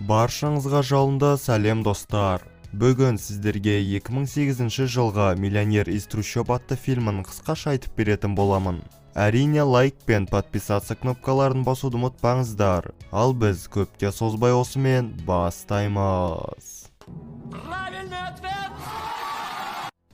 Баршаңызға жалынды сәлем достар. Бүгін сіздерге 2008 жылғы «Миллионер из трущоб» атты фильмін қысқаша айтып беретін боламын. Әрине лайк пен подписаться кнопкаларын басуды ұмытпаңыздар. Ал біз көпке созбай осымен бастаймыз.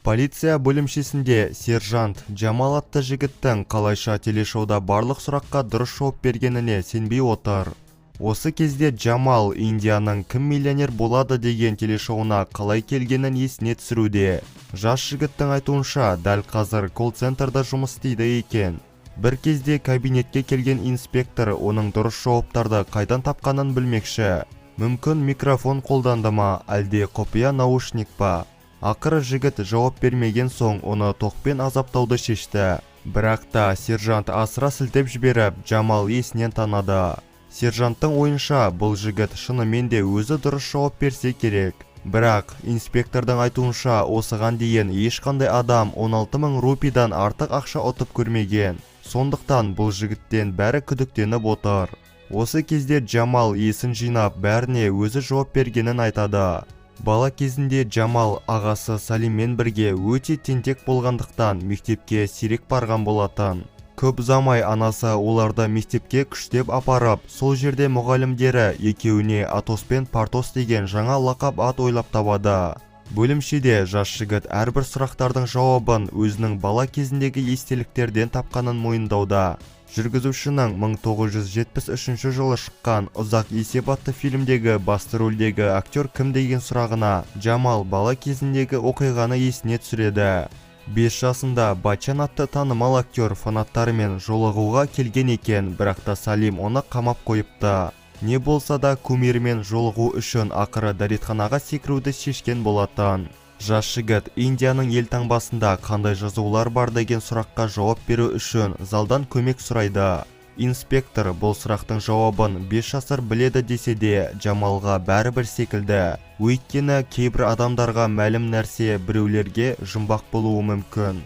Полиция бөлімшесінде сержант Джамал атты жігіттің қалайша телешоуда барлық сұраққа дұрыс жауап бергеніне сенбей отыр. Осы кезде Джамал Индияның «Кім миллионер болады» деген телешоуына қалай келгенін есіне түсіруде. Жас жігіттің айтуынша, дәл қазір колл-центрда жұмыс істейді екен. Бір кезде кабинетке келген инспектор оның дұрыс жауаптарды қайдан тапқанын білмекші. Мүмкін микрофон қолданды ма, әлде құпия наушник па? Ақыры жігіт жауап бермеген соң оны тоқпен азаптауды шешті. Бірақ та сержант асыра сілтеп жіберіп, Джамал есінен танады. Сержанттың ойынша бұл жігіт шынымен де өзі дұрыс жауап берсе керек. Бірақ инспектордың айтуынша осыған дейін ешқандай адам 16 000 рупидан артық ақша ұтып көрмеген. Сондықтан бұл жігіттен бәрі күдіктеніп отыр. Осы кезде Джамал есін жинап бәріне өзі жауап бергенін айтады. Бала кезінде Джамал ағасы Салиммен бірге өте тентек болғандықтан мектепке сирек барған болатын. Көп ұзамай анасы оларды мектепке күштеп апарып, сол жерде мұғалімдері екеуіне Атос пен Партос деген жаңа лақап ат ойлап табады. Бөлімшеде жас жігіт әрбір сұрақтардың жауабын өзінің бала кезіндегі естеліктерден тапқанын мойындауда. Жүргізушінің 1973 жылы шыққан «Ұзақ есеп» атты фильмдегі басты рөлдегі актер кім деген сұрағына Джамал бала кезіндегі оқиғаны есіне түсіреді. 5 жасында Баччан атты танымал актер фанаттарымен жолығуға келген екен, бірақ та Салим оны қамап қойыпты. Не болса да кумирмен жолығу үшін ақыры дәретханаға секіруді шешкен болатын. Жас жігіт Индияның елтаңбасында қандай жазулар бар деген сұраққа жауап беру үшін залдан көмек сұрайды. Инспектор бұл сұрақтың жауабын 5 жасар біледі десе де, Джамалға бәрібір секілді. Өйткені кейбір адамдарға мәлім нәрсе біреулерге жұмбақ болуы мүмкін.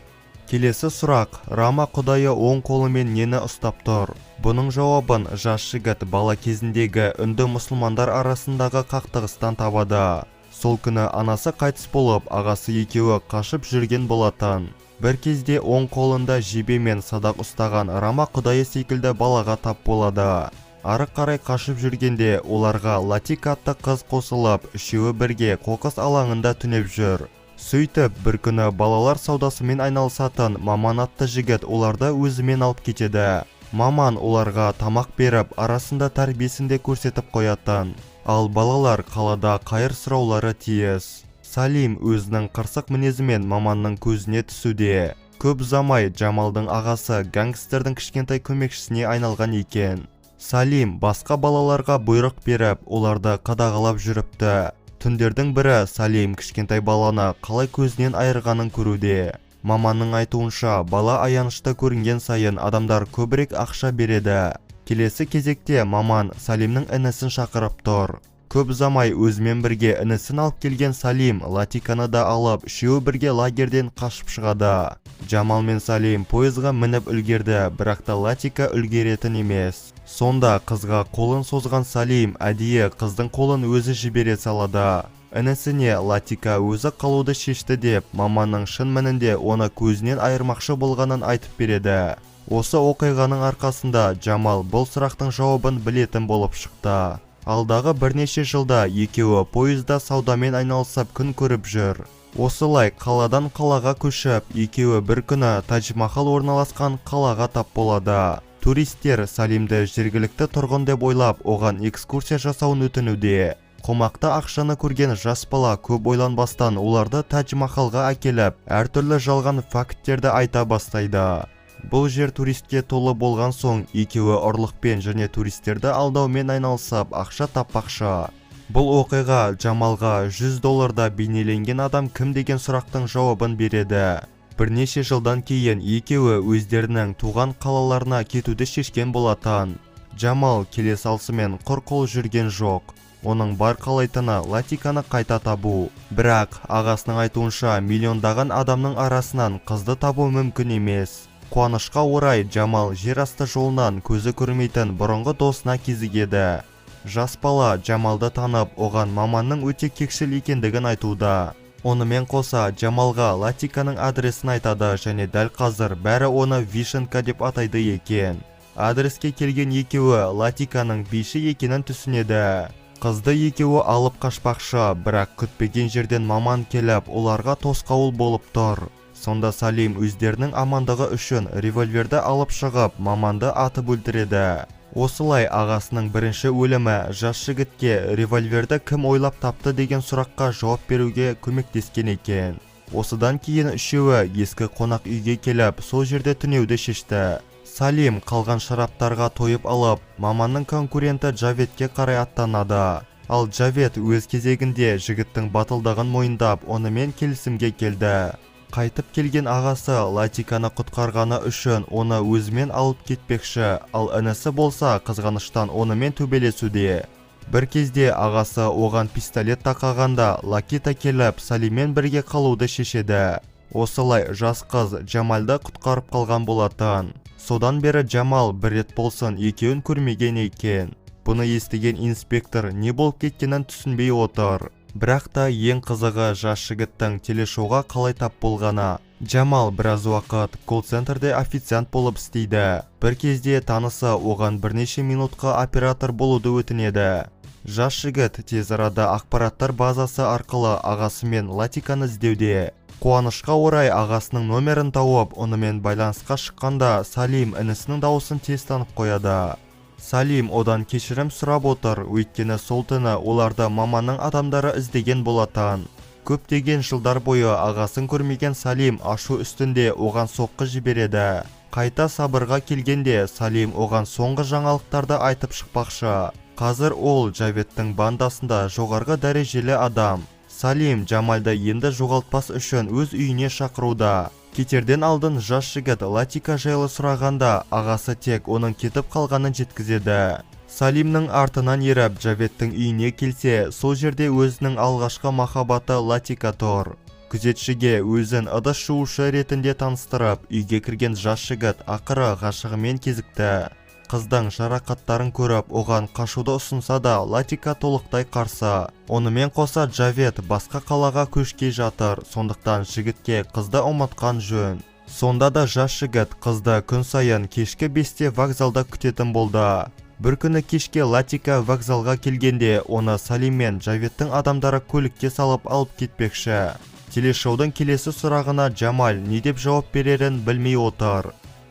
Келесі сұрақ: Рама құдайы оң қолымен нені ұстап тұр? Бұның жауабын жас жігіт бала кезіндегі үнді мұсылмандар арасындағы қақтығыстан табады. Сол күні анасы қайтыс болып, ағасы екеуі қашып жүрген болатын. Бір кезде оң қолында жебе мен садақ ұстаған Рама құдайы секілді балаға тап болады. Ары қарай қашып жүргенде оларға Латика атты қыз қосылып, үшеуі бірге қоқыс алаңында түнеп жүр. Сөйтіп, бір күні балалар саудасымен айналысатын Маман атты жігіт оларды өзімен алып кетеді. Маман оларға тамақ беріп, арасында тәрбиесінде көрсетіп қоятын. Ал балалар қалада қайыр сұраулары тиіс. Салим өзінің қырсық мінезімен Маманның көзіне түсуде. Көп ұзамай Джамалдың ағасы гангстердің кішкентай көмекшісіне айналған екен. Салим басқа балаларға бұйрық беріп, оларды қадағалап жүріпті. Түндердің бірі Салим кішкентай баланы қалай көзінен айырғанын көруде. Маманның айтуынша, бала аянышты көрінген сайын адамдар көбірек ақша береді. Келесі кезекте Маман Салимнің інісін шақырып тұр. Көп ұзамай өзімен бірге інісін алып келген Салим Латиканы да алып, үшеуі бірге лагерден қашып шығады. Джамал мен Салим пойызға мініп үлгерді, бірақ та Латика үлгеретін емес. Сонда қызға қолын созған Салим әдейі қыздың қолын өзі жібере салады. Інісіне Латика өзі қалуды шешті деп, Маманның шын мәнінде оны көзінен айырмақшы болғанын айтып береді. Осы оқиғаның арқасында Джамал бұл сұрақтың жауабын білетін болып шықты. Алдағы бірнеше жылда екеуі пойызда саудамен айналысып күн көріп жүр. Осылай қаладан қалаға көшіп, екеуі бір күні Тадж-Махал орналасқан қалаға тап болады. Туристер Салимді жергілікті тұрғын деп ойлап, оған экскурсия жасауын өтінуде. Қомақты ақшаны көрген жас бала көп ойланбастан оларды Тадж-Махалға әкеліп, әртүрлі жалған факттерді айта бастайды. Бұл жер туристке толы болған соң, екеуі ұрлықпен және туристерді алдаумен айналысып, ақша таппақшы. Бұл оқиға Джамалға $100 бейнеленген адам кім деген сұрақтың жауабын береді. Бірнеше жылдан кейін екеуі өздерінің туған қалаларына кетуді шешкен болатын. Джамал келе салысымен құр қол жүрген жоқ. Оның бар қалайтыны Латиканы қайта табу. Бірақ ағасының айтуынша миллиондаған адамның арасынан қызды табу мүмкін емес. Қуанышқа орай Джамал жер асты жолынан көзі көрмейтін бұрынғы досына кезігеді. Жас бала Жамалды танып, оған маманның өте кекшіл екендігін айтуда. Онымен қоса Жамалға Латиканың адресін айтады және дәл қазір бәрі оны Вишенка деп атайды екен. Адреске келген екеуі Латиканың биші екенін түсінеді. Қызды екеуі алып қашпақшы, бірақ күтпеген жерден маман келіп, оларға тосқауыл болып тұр. Сонда Салим өздерінің амандығы үшін револьверді алып шығып, маманды атып өлтіреді. Осылай ағасының бірінші өлімі жас жігітке револьверді кім ойлап тапты деген сұраққа жауап беруге көмектескен екен. Осыдан кейін үшеуі ескі қонақ үйге келіп, сол жерде түнеуді шешті. Салим қалған шараптарға тойып алып, маманның конкуренті Джаветке қарай аттанады. Ал Джавет өз кезегінде жігіттің батылдығын мойындап, онымен келісімге келді. Қайтып келген ағасы Латиканы құтқарғаны үшін оны өзімен алып кетпекші, ал інісі болса қызғаныштан онымен төбелесуде. Бір кезде ағасы оған пистолет тақағанда Лакита келіп Салиммен бірге қалуды шешеді. Осылай жас қыз Жамалды құтқарып қалған болатын. Содан бері Жамал бір рет болсын екеуін көрмеген екен. Бұны естіген инспектор не болып кеткенін түсінбей отыр. Бірақ та ең қызығы жас жігіттің телешоуға қалай тап болғаны. Жамал біраз уақыт колл-центрде официант болып істейді. Бір кезде танысы оған бірнеше минутқа оператор болуды өтінеді. Жас жігіт тез арада ақпараттар базасы арқылы ағасымен Латиканы іздеуде. Қуанышқа орай ағасының номерін тауып, онымен байланысқа шыққанда Салим інісінің дауысын тез танып қояды. Салим одан кешірім сұрап отыр, өйткені сол түні оларды маманның адамдары іздеген болатын. Көптеген жылдар бойы ағасын көрмеген Салим ашу үстінде оған соққы жібереді. Қайта сабырға келгенде Салим оған соңғы жаңалықтарды айтып шықпақшы. Қазір ол Джаветтің бандасында жоғарғы дәрежелі адам. Салим Жамалды енді жоғалтпас үшін өз үйіне шақыруда. Кетерден алдын жас жігіт Латика жайлы сұрағанда, ағасы тек оның кетіп қалғанын жеткізеді. Салимнің артынан еріп Джаветтің үйіне келсе, сол жерде өзінің алғашқы махаббаты Латика тұр. Күзетшіге өзін ыдыс жуушы ретінде таныстырып, үйге кірген жас жігіт ақыры ғашығымен кезікті. Қыздың жарақаттарын көріп, оған қашуды ұсынса да, Латика толықтай қарсы. Онымен қоса Джавет басқа қалаға көшке жатыр, сондықтан жігітке қызды ұмытқан жөн. Сонда да жас жігіт қызды күн сайын кешкі 5-те вокзалда күтетін болды. Бір күні кешке Латика вокзалға келгенде, оны Салим мен Джаветтің адамдары көлікке салып алып кетпекші. Телешоудың келесі сұрағына Жамал не деп жауап берерін білмей отыр.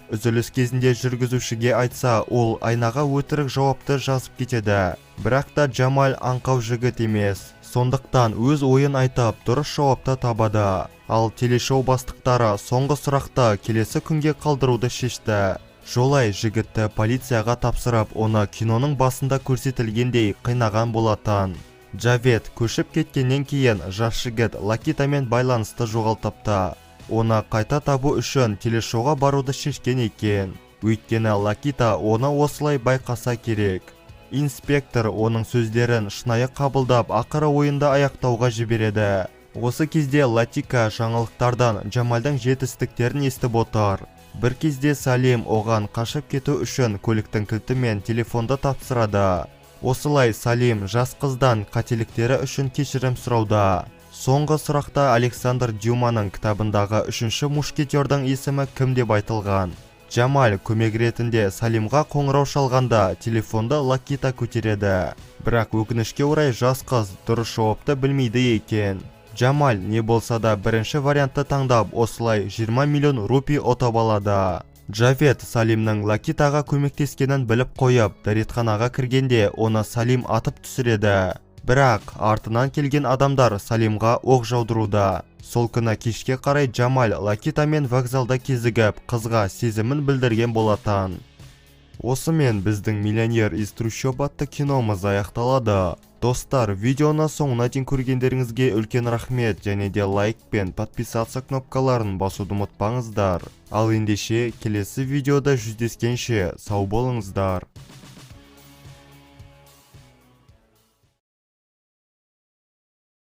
Үзіліс кезінде жүргізушіге айтса, ол айнаға өтірік жауапты жазып кетеді. Бірақ та Жамал аңқау жігіт емес. Сондықтан өз ойын айтып, дұрыс жауапты табады. Ал телешоу бастықтары соңғы сұрақты келесі күнге қалдыруды шешті. Жолай жігітті полицияға тапсырып, оны киноның басында көрсетілгендей қинаған болатын. Джавет көшіп кеткеннен кейін жас жігіт Лакитамен байланысты жоғалтыпты. Оны қайта табу үшін телешоуға баруды шешкен екен. Өйткені Лакита оны осылай байқаса керек. Инспектор оның сөздерін шынайы қабылдап, ақыры ойынды аяқтауға жібереді. Осы кезде Латика жаңалықтардан Жамалдың жетістіктерін естіп отыр. Бір кезде Салим оған қашып кету үшін көліктің кілті мен телефонды тапсырады. Осылай Салим жас қыздан қателіктері үшін кешірім сұрауда. Соңғы сұрақта Александр Дюманың кітабындағы үшінші мушкетердің есімі кім деп айтылған. Жамал көмек ретінде Салимға қоңырау шалғанда телефонды Лакита көтереді. Бірақ өкінішке орай жас қыз дұрыс жауапты білмейді екен. Жамал не болса да бірінші вариантты таңдап, осылай 20 миллион рупий ұтып алады. Джавет Салимнің Лакитаға көмектескенін біліп қойып, дәретханаға кіргенде оны Салим атып түсіреді. Бірақ артынан келген адамдар Салимға оқ жаудыруда. Сол күні кешке қарай Жамал Лакитамен вокзалда кезігіп, қызға сезімін білдірген болатын. Осымен біздің «Миллионер из трущоб» атты киномыз аяқталады. Достар, видеоны соңына дейін көргендеріңізге үлкен рахмет, және де лайк пен подписаться кнопкаларын басуды ұмытпаңыздар. Ал ендеше келесі видеода жүздескенше сау болыңыздар.